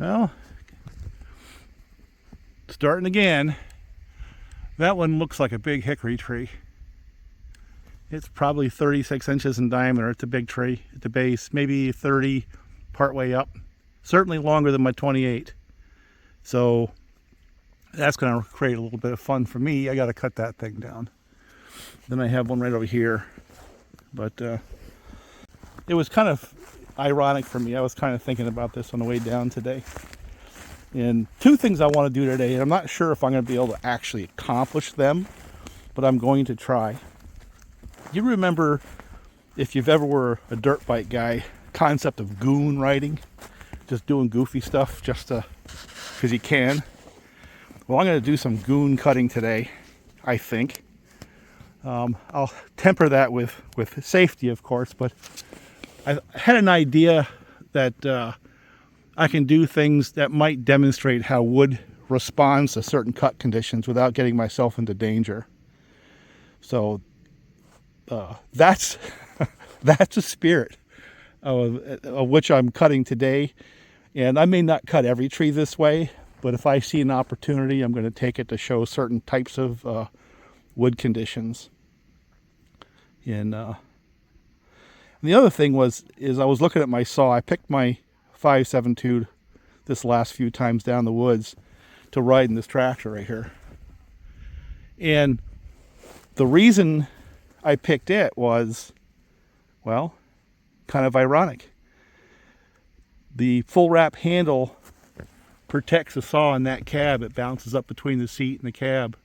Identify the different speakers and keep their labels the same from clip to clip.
Speaker 1: Well, starting again. That one looks like a big hickory tree. It's probably 36 inches in diameter. It's a big tree at the base, maybe 30 partway up. Certainly longer than my 28. So that's going to create a little bit of fun for me. I got to cut that thing down. Then I have one right over here. But it was kind of ironic for me. I was kind of thinking about this on the way down today. And two things I want to do today, and I'm not sure if I'm going to be able to actually accomplish them, but I'm going to try. You remember, if you've ever were a dirt bike guy, concept of goon riding, just doing goofy stuff just because you can. Well, I'm going to do some goon cutting today, I think. I'll temper that with safety, of course, but I had an idea that I can do things that might demonstrate how wood responds to certain cut conditions without getting myself into danger. So that's the spirit of which I'm cutting today. And I may not cut every tree this way, but if I see an opportunity, I'm going to take it to show certain types of wood conditions. And the other thing is I was looking at my saw. I picked my 5.72 this last few times down the woods to ride in this tractor right here. And the reason I picked it was, well, kind of ironic. The full wrap handle protects the saw in that cab. It bounces up between the seat and the cab,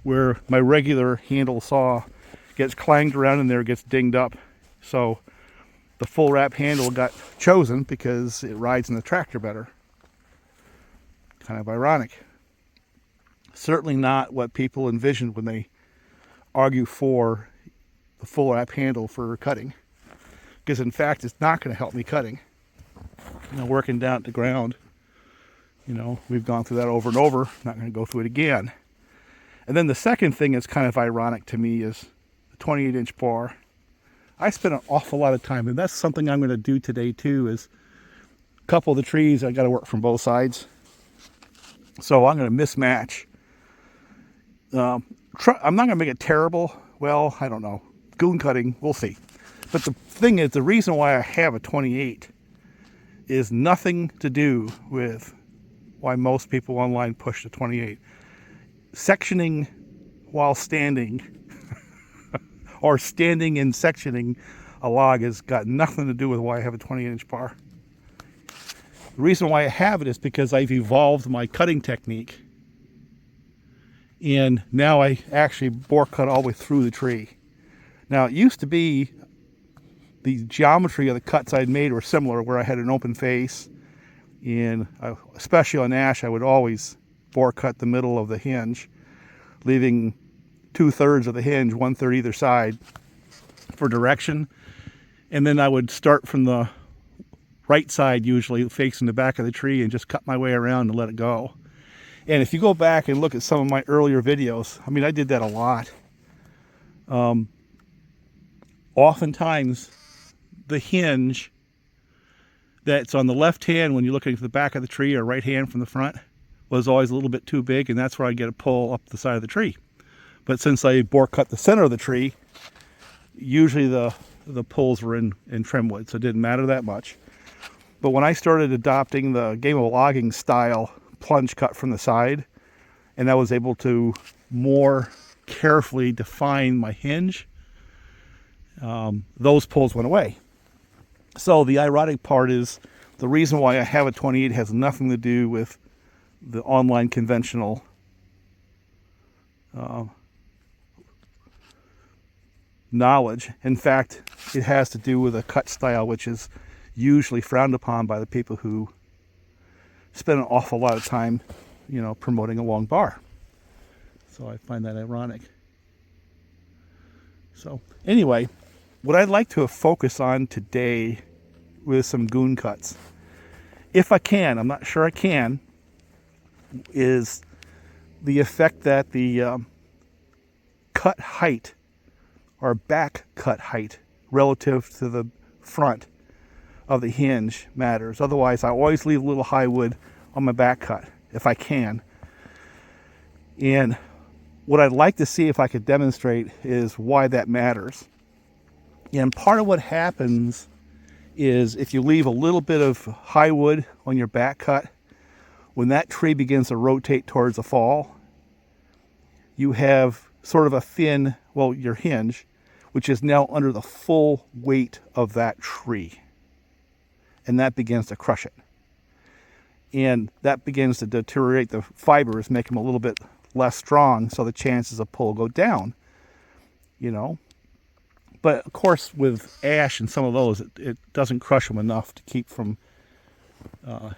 Speaker 1: where my regular handle saw gets clanged around in there, gets dinged up. So the full wrap handle got chosen because it rides in the tractor better. Kind of ironic. Certainly not what people envisioned when they argue for the full wrap handle for cutting. Because in fact, it's not going to help me cutting. Working down at the ground, we've gone through that over and over. Not going to go through it again. And then the second thing that's kind of ironic to me is the 28-inch bar. I spent an awful lot of time, and that's something I'm going to do today too, is a couple of the trees I got to work from both sides. So I'm going to mismatch. I'm not going to make it terrible. Well, I don't know. Goon cutting, we'll see. But the thing is, the reason why I have a 28 is nothing to do with why most people online push the 28. Sectioning while standing or standing and sectioning a log has got nothing to do with why I have a 28-inch bar. The reason why I have it is because I've evolved my cutting technique, and now I actually bore cut all the way through the tree. Now, it used to be the geometry of the cuts I'd made were similar, where I had an open face, and especially on ash, I would always bore cut the middle of the hinge, leaving 2/3 of the hinge, 1/3 either side, for direction. And then I would start from the right side, usually facing the back of the tree, and just cut my way around and let it go. And if you go back and look at some of my earlier videos, I did that a lot. Oftentimes, the hinge that's on the left hand when you're looking at the back of the tree, or right hand from the front, was always a little bit too big, and that's where I get a pull up the side of the tree. But since I bore cut the center of the tree, usually the pulls were in trim wood, so it didn't matter that much. But when I started adopting the game of logging style plunge cut from the side, and I was able to more carefully define my hinge, those pulls went away. So the ironic part is, the reason why I have a 28 has nothing to do with the online conventional knowledge. In fact, it has to do with a cut style which is usually frowned upon by the people who spend an awful lot of time, promoting a long bar. So I find that ironic. So anyway, what I'd like to focus on today with some goon cuts, if I can, I'm not sure I can, is the effect that the cut height or back cut height relative to the front of the hinge matters. Otherwise, I always leave a little high wood on my back cut if I can. And what I'd like to see if I could demonstrate is why that matters. And part of what happens is if you leave a little bit of high wood on your back cut, when that tree begins to rotate towards the fall, you have sort of a thin, well, your hinge, which is now under the full weight of that tree. And that begins to crush it. And that begins to deteriorate the fibers, make them a little bit less strong, so the chances of pull go down, you know. But of course, with ash and some of those, it doesn't crush them enough to keep from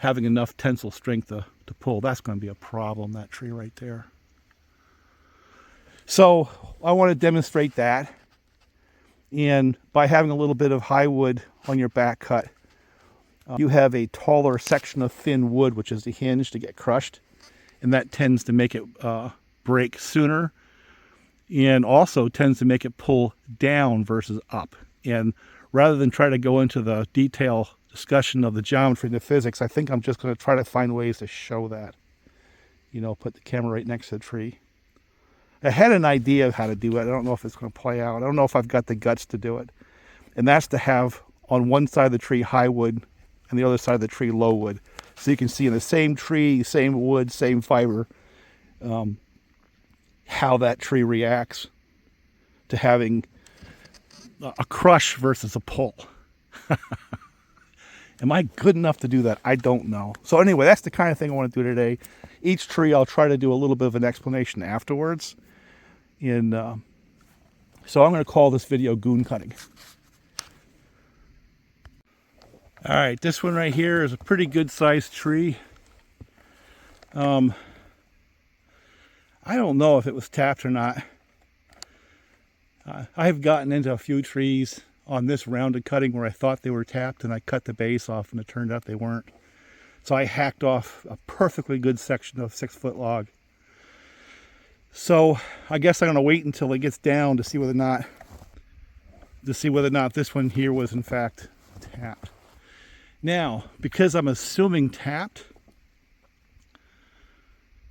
Speaker 1: having enough tensile strength to pull. That's going to be a problem, that tree right there. So I want to demonstrate that. And by having a little bit of high wood on your back cut, you have a taller section of thin wood, which is the hinge, to get crushed. And that tends to make it break sooner, and also tends to make it pull down versus up. And rather than try to go into the detail discussion of the geometry and the physics, I think I'm just going to try to find ways to show that. You know, put the camera right next to the tree. I had an idea of how to do it. I don't know if it's going to play out. I don't know if I've got the guts to do it. And that's to have on one side of the tree high wood and the other side of the tree low wood. So you can see in the same tree, same wood, same fiber, how that tree reacts to having a crush versus a pull. Am I good enough to do that? I don't know. So anyway, that's the kind of thing I want to do today. Each tree I'll try to do a little bit of an explanation afterwards. And so I'm going to call this video goon cutting. All right, this one right here is a pretty good sized tree. I don't know if it was tapped or not. I have gotten into a few trees on this rounded cutting where I thought they were tapped, and I cut the base off and it turned out they weren't. So I hacked off a perfectly good section of 6-foot log. So I guess I'm going to wait until it gets down to see whether or not this one here was in fact tapped. Now, because I'm assuming tapped,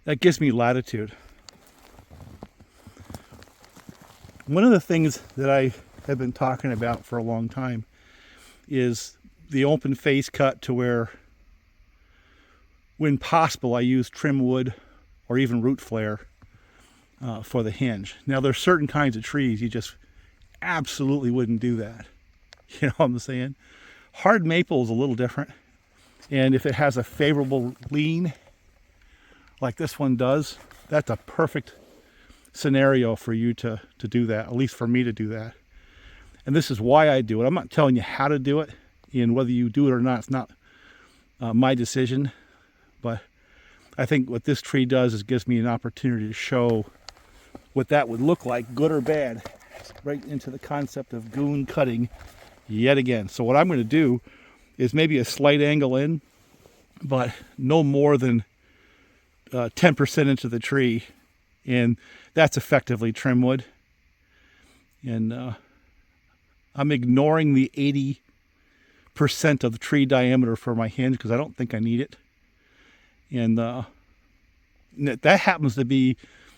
Speaker 1: that gives me latitude. One of the things that I have been talking about for a long time is the open face cut, to where, when possible, I use trim wood or even root flare for the hinge. Now, there's certain kinds of trees you just absolutely wouldn't do that. You know what I'm saying? Hard maple is a little different, and if it has a favorable lean like this one does, that's a perfect scenario for you to do that, at least for me to do that. And this is why I do it. I'm not telling you how to do it, and whether you do it or not, it's not my decision. But I think what this tree does is gives me an opportunity to show what that would look like, good or bad, right into the concept of goon cutting yet again. So what I'm going to do is maybe a slight angle in, but no more than 10% into the tree, and that's effectively trim wood. And I'm ignoring the 80% of the tree diameter for my hinge because I don't think I need it. And that happens to be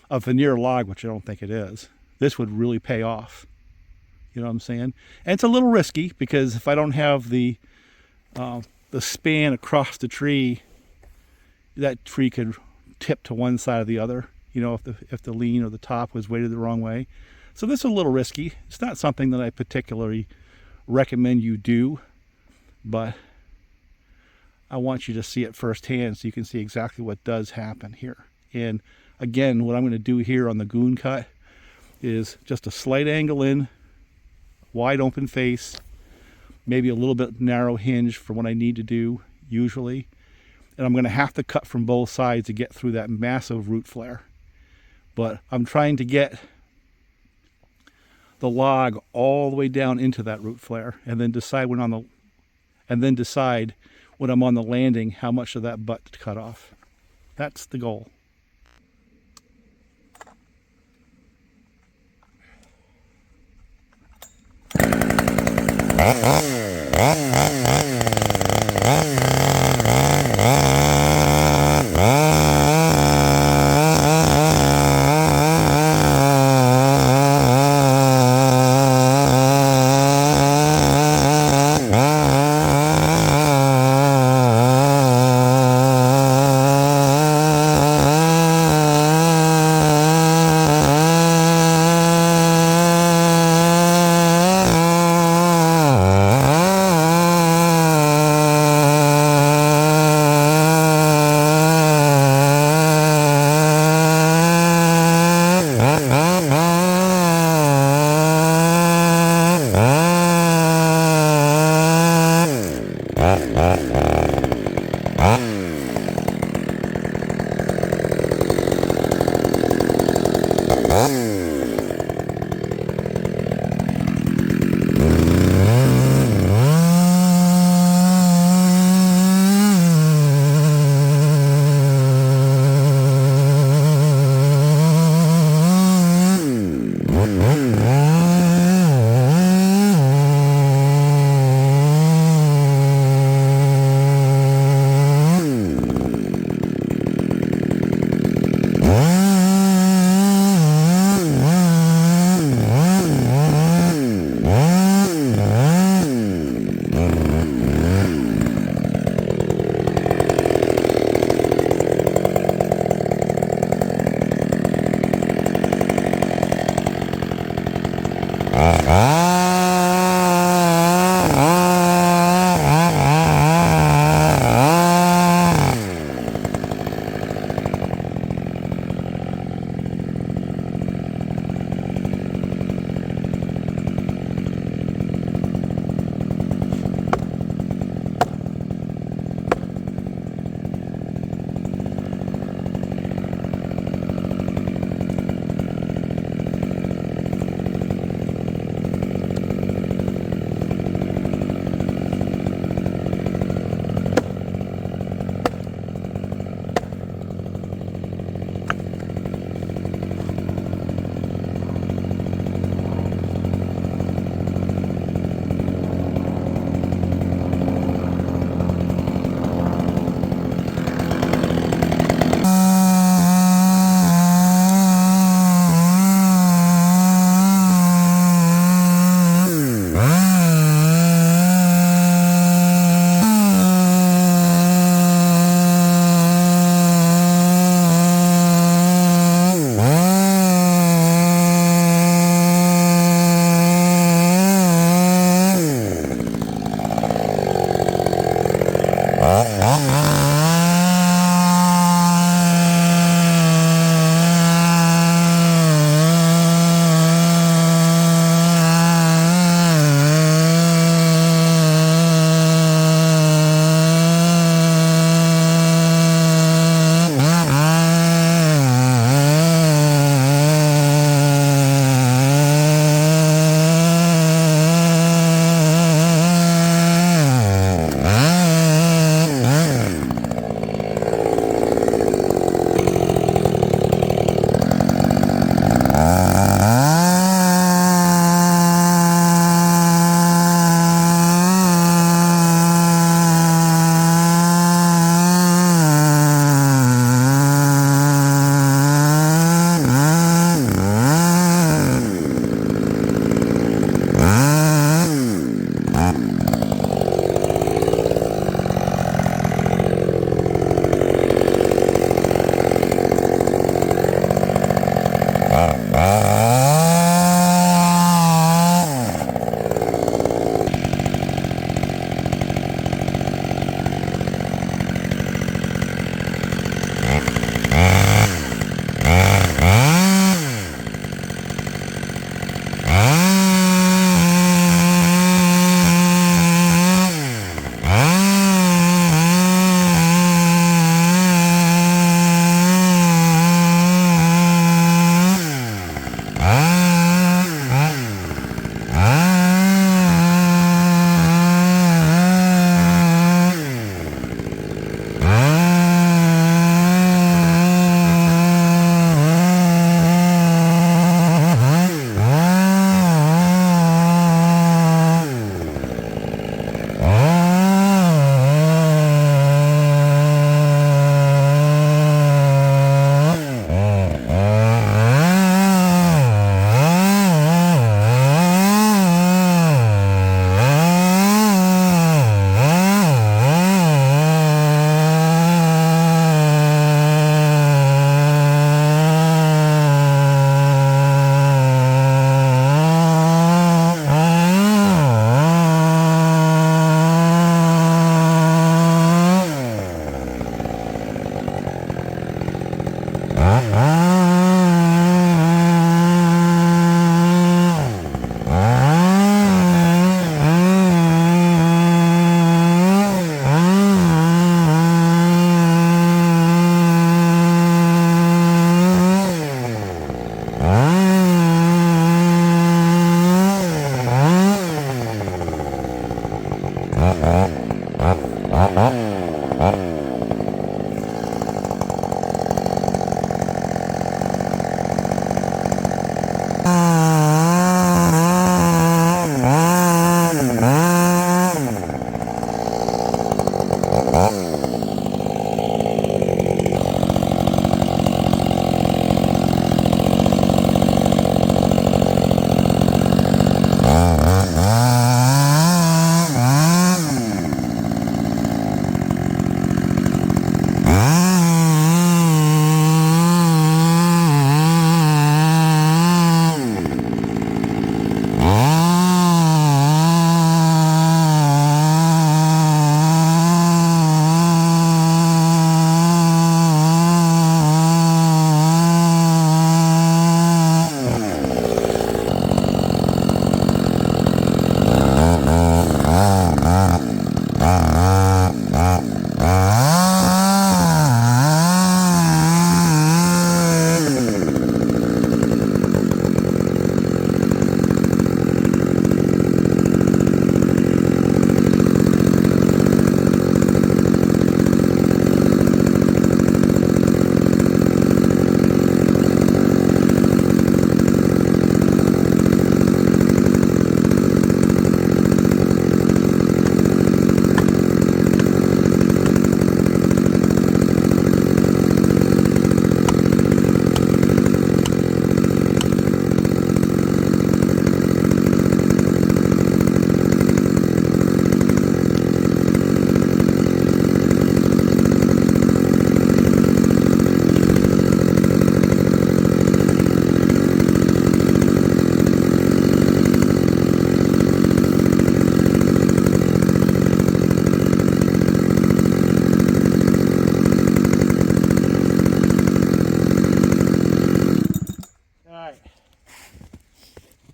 Speaker 1: a veneer log, which I don't think it is. This would really pay off. You know what I'm saying? And it's a little risky because if I don't have the span across the tree, that tree could tip to one side or the other. You know, if the lean or the top was weighted the wrong way. So this is a little risky. It's not something that I particularly recommend you do, but I want you to see it firsthand so you can see exactly what does happen here. And again, what I'm going to do here on the goon cut is just a slight angle in, wide open face, maybe a little bit narrow hinge for what I need to do usually. And I'm going to have to cut from both sides to get through that massive root flare. But I'm trying to get the log all the way down into that root flare, and then decide when I'm on the landing how much of that butt to cut off. That's the goal.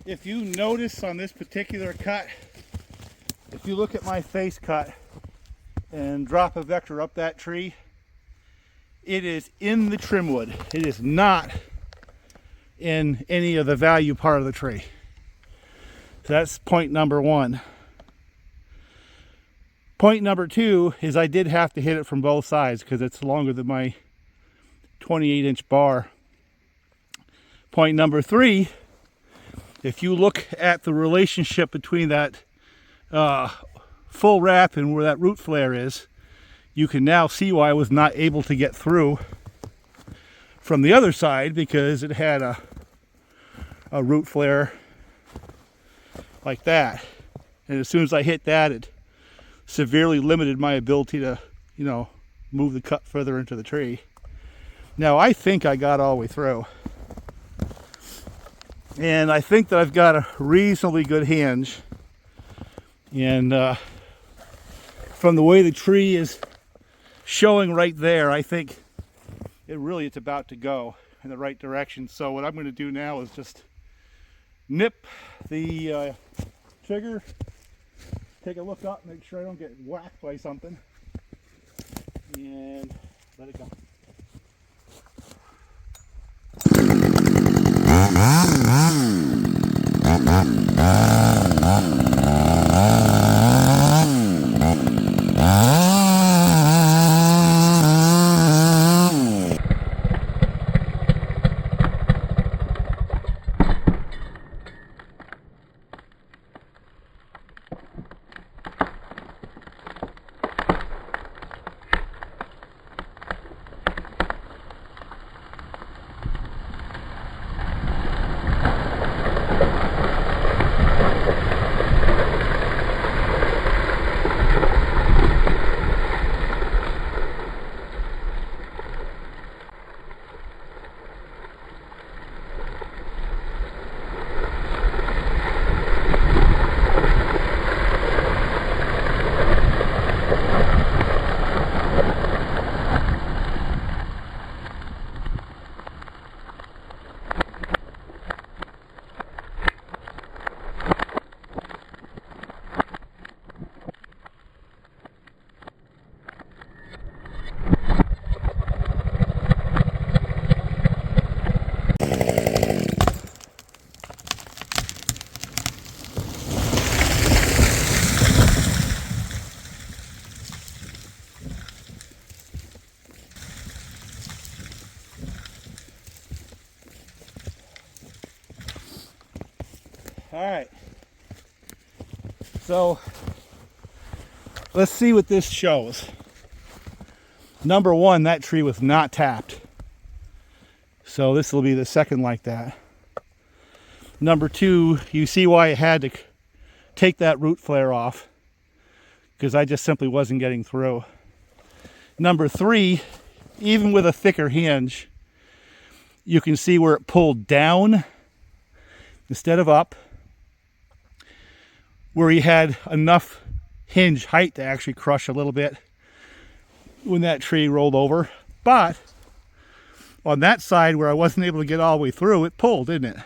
Speaker 1: If you notice on this particular cut, if you look at my face cut and drop a vector up that tree, it is in the trim wood. It is not in any of the value part of the tree. So that's point number one. Point number two is I did have to hit it from both sides because it's longer than my 28-inch bar. Point number three, if you look at the relationship between that full wrap and where that root flare is, you can now see why I was not able to get through from the other side, because it had a root flare like that. And as soon as I hit that, it severely limited my ability to, move the cut further into the tree. Now I think I got all the way through. And I think that I've got a reasonably good hinge. And from the way the tree is showing right there, I think it's about to go in the right direction. So what I'm going to do now is just nip the trigger, take a look up, make sure I don't get whacked by something, and let it go. All right. So let's see what this shows. Number one, that tree was not tapped. So this will be the second like that. Number two, you see why I had to take that root flare off, because I just simply wasn't getting through. Number three, even with a thicker hinge, you can see where it pulled down instead of up, where he had enough hinge height to actually crush a little bit when that tree rolled over. But on that side where I wasn't able to get all the way through, it pulled, didn't it?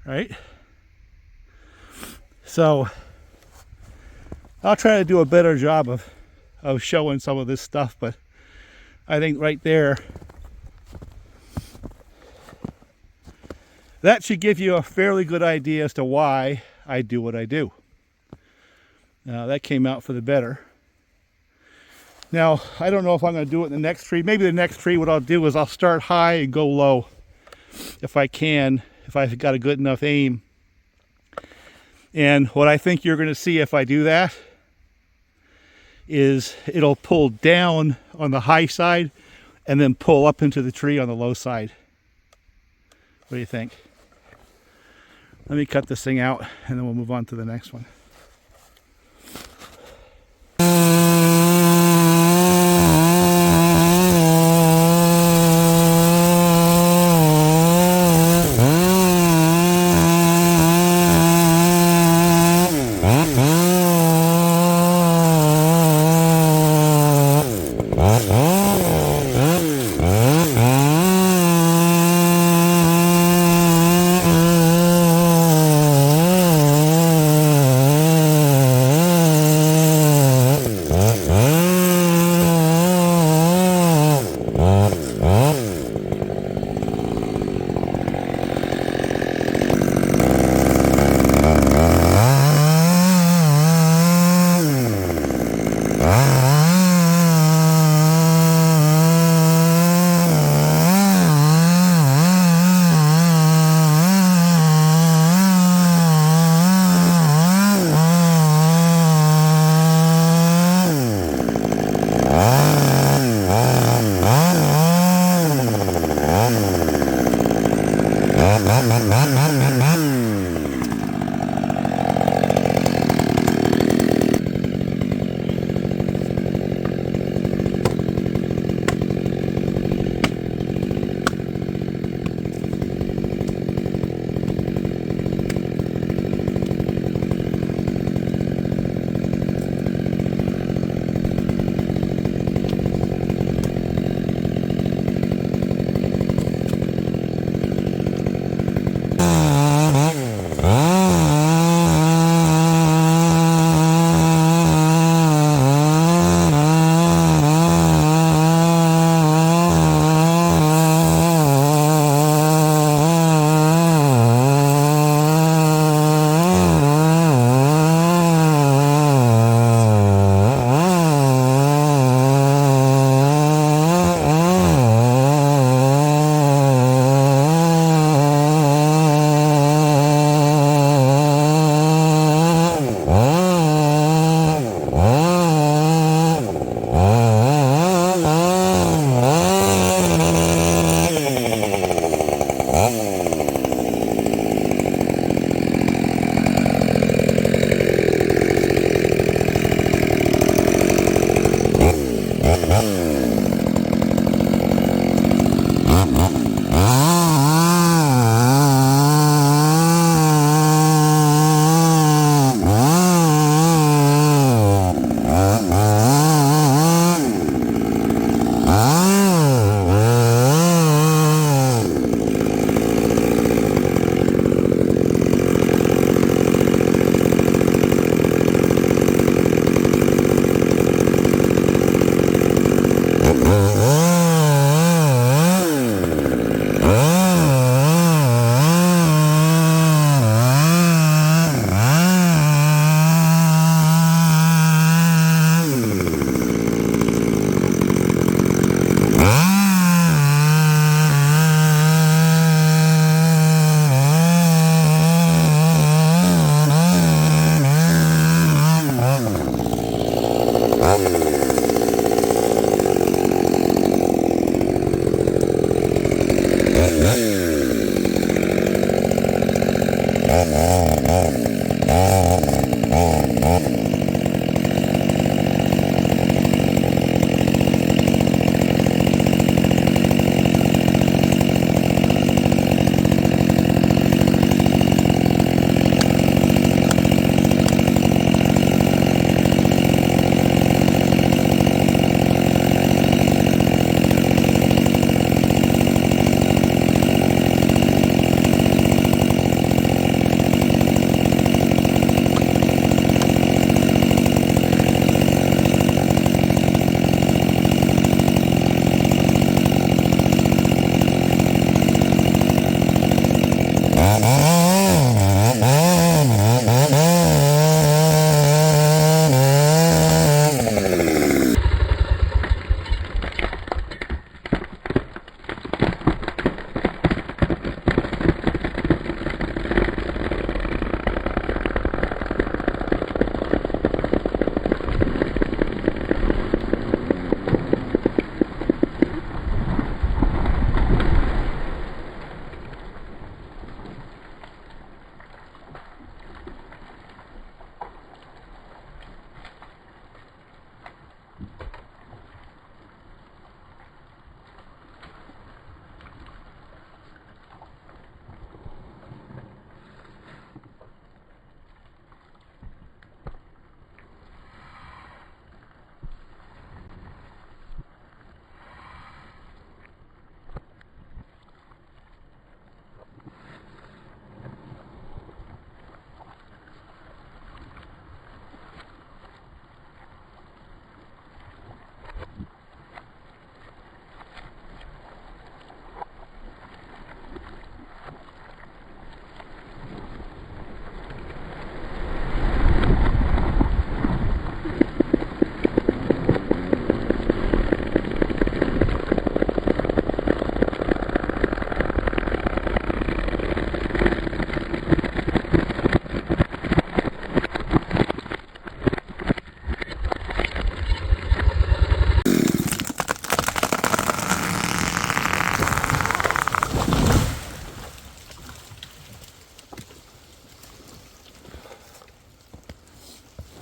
Speaker 1: Right? So I'll try to do a better job of showing some of this stuff, but I think right there, that should give you a fairly good idea as to why I do what I do. Now that came out for the better. Now, I don't know if I'm going to do it in the next tree. Maybe the next tree, what I'll do is I'll start high and go low if I can, if I've got a good enough aim. And what I think you're going to see if I do that is it'll pull down on the high side and then pull up into the tree on the low side. What do you think? Let me cut this thing out and then we'll move on to the next one.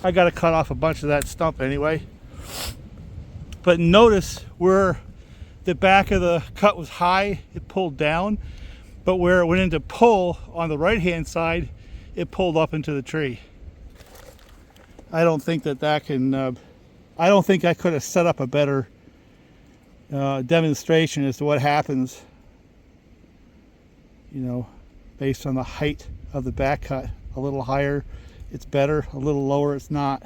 Speaker 1: I got to cut off a bunch of that stump anyway. But notice where the back of the cut was high, it pulled down. But where it went into pull on the right hand side, it pulled up into the tree. I don't think that can, I don't think I could have set up a better demonstration as to what happens, you know, based on the height of the back cut. A little higher, it's better. A little lower, it's not.